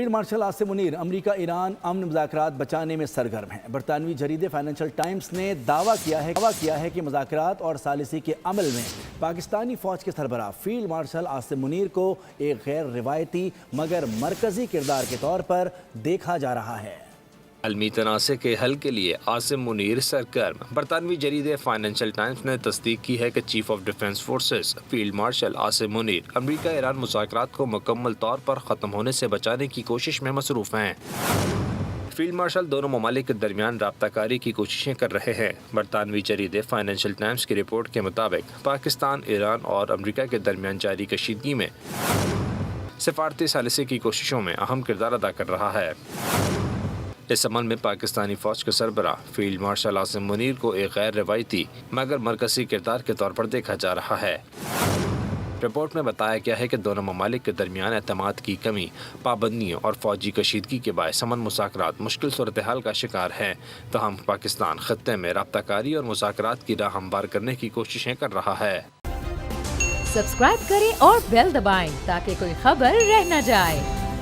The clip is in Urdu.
فیلڈ مارشل عاصم منیر امریکہ ایران امن مذاکرات بچانے میں سرگرم ہیں۔ برطانوی جریدے فائنینشل ٹائمز نے دعویٰ کیا ہے کہ مذاکرات اور ثالثی کے عمل میں پاکستانی فوج کے سربراہ فیلڈ مارشل عاصم منیر کو ایک غیر روایتی مگر مرکزی کردار کے طور پر دیکھا جا رہا ہے۔ عالمی تنازع کے حل کے لیے عاصم منیر سرگرم۔ برطانوی جریدے فائنینشل ٹائمز نے تصدیق کی ہے کہ chief of defence forces field marshal Asim Munir امریکہ ایران مذاکرات کو مکمل طور پر ختم ہونے سے بچانے کی کوشش میں مصروف ہیں۔ فیلڈ مارشل دونوں ممالک کے درمیان رابطہ کاری کی کوششیں کر رہے ہیں۔ برطانوی جریدے فائنینشل ٹائمز کی رپورٹ کے مطابق پاکستان، ایران اور امریکہ کے درمیان جاری کشیدگی میں سفارتی ثالثی کی کوششوں میں اہم کردار ادا کر رہا ہے۔ اس عمل میں پاکستانی فوج کے سربراہ فیلڈ مارشل عاصم منیر کو ایک غیر روایتی مگر مرکزی کردار کے طور پر دیکھا جا رہا ہے۔ رپورٹ میں بتایا گیا ہے کہ دونوں ممالک کے درمیان اعتماد کی کمی، پابندیوں اور فوجی کشیدگی کے باعث امن مذاکرات مشکل صورتحال کا شکار ہیں، تاہم پاکستان خطے میں رابطہ کاری اور مذاکرات کی راہ ہموار کرنے کی کوششیں کر رہا ہے۔ سبسکرائب کریں اور بیل دبائیں تاکہ کوئی خبر رہ نہ جائے۔